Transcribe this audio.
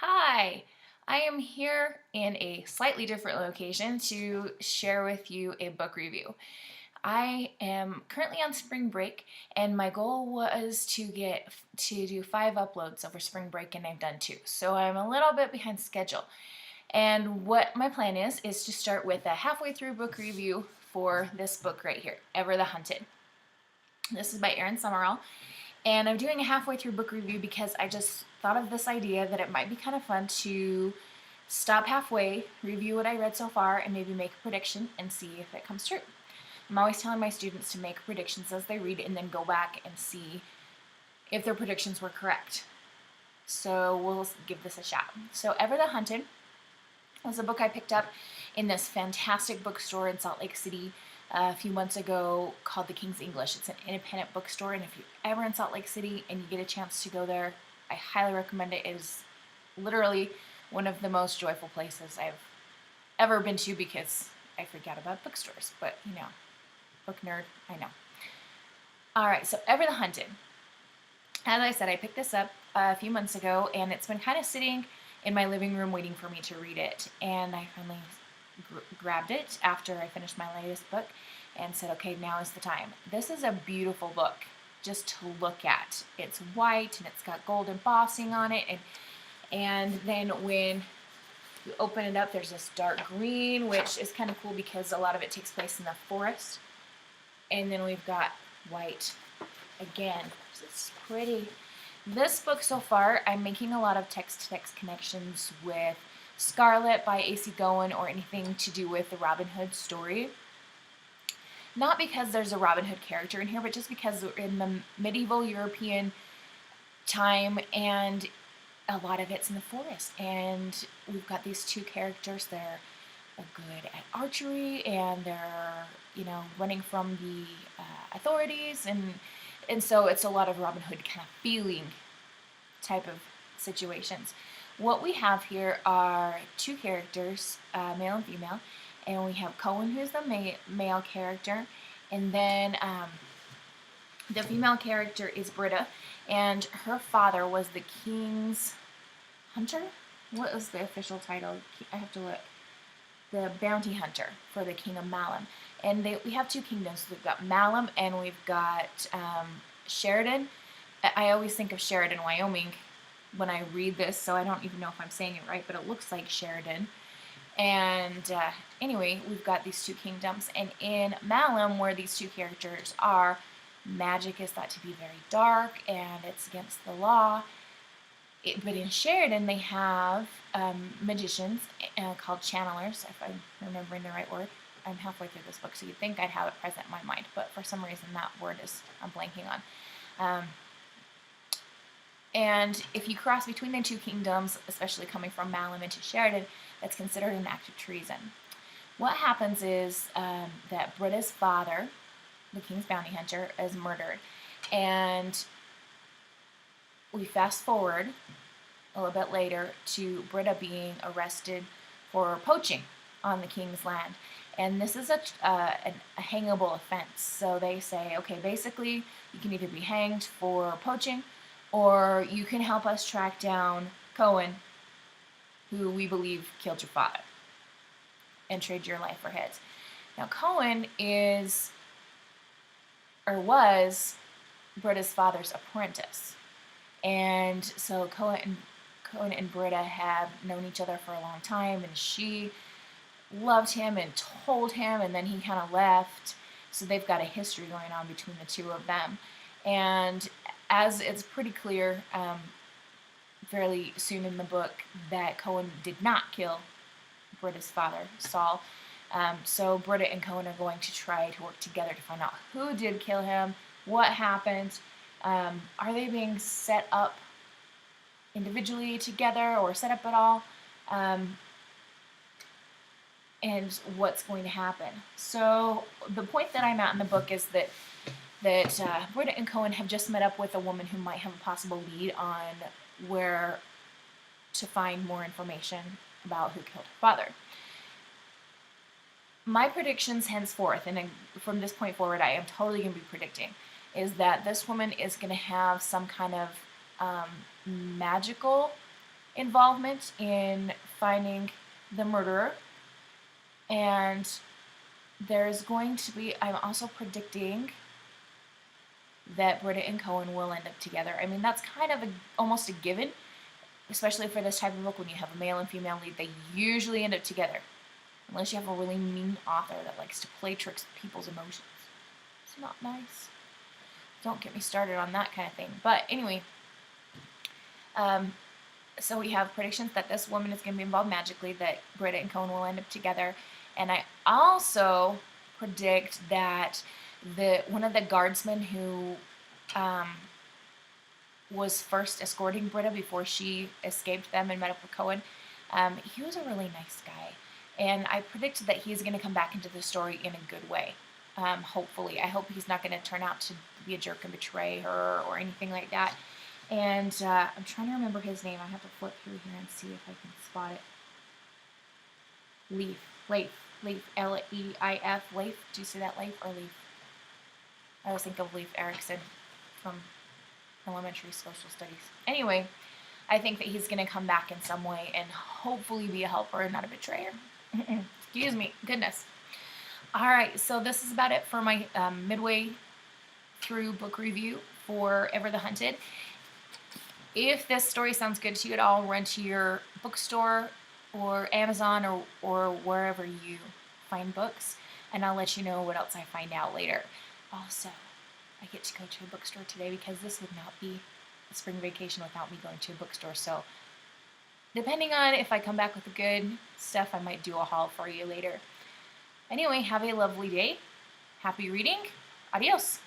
Hi, I am here in a slightly different location to share with you a book review. I am currently on spring break, and my goal was to do 5 uploads over spring break, and I've done 2. So I'm a little bit behind schedule. And what my plan is to start with a halfway through book review for this book right here, Ever the Hunted. This is by Erin Summerill, and I'm doing a halfway through book review because I just thought of this idea that it might be kind of fun to stop halfway, review what I read so far, and maybe make a prediction and see if it comes true. I'm always telling my students to make predictions as they read and then go back and see if their predictions were correct. So we'll give this a shot. So Ever the Hunted was a book I picked up in this fantastic bookstore in Salt Lake City a few months ago called The King's English. It's an independent bookstore, and if you're ever in Salt Lake City and you get a chance to go there, I highly recommend it. It is literally one of the most joyful places I've ever been to because I freak out about bookstores, but book nerd, I know. Alright, so Ever the Hunted. As I said, I picked this up a few months ago, and it's been kind of sitting in my living room waiting for me to read it, and I finally grabbed it after I finished my latest book and said, okay, now is the time. This is a beautiful book just to look at. It's white and it's got gold embossing on it, and then when you open it up, there's this dark green, which is kind of cool because a lot of it takes place in the forest. And then we've got white again. It's pretty. This book so far, I'm making a lot of text-to-text connections with Scarlet by A.C. Gowen or anything to do with the Robin Hood story. Not because there's a Robin Hood character in here, but just because we're in the medieval European time and a lot of it's in the forest. And we've got these two characters. They're good at archery, and they're, running from the authorities, and so it's a lot of Robin Hood kind of feeling type of situations. What we have here are two characters, male and female, and we have Cohen, who's the male character, and then the female character is Britta, and her father was the king's hunter? What was the official title? I have to look. The bounty hunter for the king of Malum. And we have two kingdoms. We've got Malum and we've got Sheridan. I always think of Sheridan, Wyoming when I read this, so I don't even know if I'm saying it right, but it looks like Sheridan. And anyway, we've got these two kingdoms. And in Malum, where these two characters are, magic is thought to be very dark and it's against the law. But in Sheridan, they have magicians called channelers, if I'm remembering the right word. I'm halfway through this book, so you'd think I'd have it present in my mind, but for some reason that word I'm blanking on. And if you cross between the two kingdoms, especially coming from Malum into Sheridan, that's considered an act of treason. What happens is that Britta's father, the king's bounty hunter, is murdered. And we fast forward a little bit later to Britta being arrested for poaching on the king's land. And this is a hangable offense. So they say, okay, basically you can either be hanged for poaching or you can help us track down Cohen, who we believe killed your father, and trade your life for his. Now Cohen is, or was, Britta's father's apprentice. And so Cohen and Britta have known each other for a long time, and she loved him and told him, and then he kind of left. So they've got a history going on between the two of them. And as it's pretty clear fairly soon in the book that Cohen did not kill Britta's father, Saul. So Britta and Cohen are going to try to work together to find out who did kill him, what happened. Are they being set up individually together or set up at all? And what's going to happen. So the point that I'm at in the book is that Britta and Cohen have just met up with a woman who might have a possible lead on where to find more information about who killed her father. My predictions henceforth, and from this point forward, I am totally going to be predicting, is that this woman is going to have some kind of magical involvement in finding the murderer. And there's going to be, I'm also predicting that Britta and Cohen will end up together. I mean, that's kind of almost a given, especially for this type of book. When you have a male and female lead, they usually end up together. Unless you have a really mean author that likes to play tricks with people's emotions. It's not nice. Don't get me started on that kind of thing. But anyway, so we have predictions that this woman is going to be involved magically, that Britta and Cohen will end up together. And I also predict that one of the guardsmen who was first escorting Britta before she escaped them and met up with Cohen, he was a really nice guy. And I predicted that he's going to come back into the story in a good way. Hopefully. I hope he's not going to turn out to be a jerk and betray her or anything like that. And I'm trying to remember his name. I have to flip through here and see if I can spot it. Leif, L-E-I-F, Leif. Do you see that, Leif or Leif? I always think of Leif Erikson from elementary social studies. Anyway, I think that he's going to come back in some way and hopefully be a helper and not a betrayer. Excuse me. Goodness. All right, so this is about it for my midway through book review for Ever the Hunted. If this story sounds good to you at all, run to your bookstore or Amazon or wherever you find books, and I'll let you know what else I find out later. Also, I get to go to a bookstore today because this would not be a spring vacation without me going to a bookstore. So depending on if I come back with the good stuff, I might do a haul for you later. Anyway, have a lovely day. Happy reading. Adios.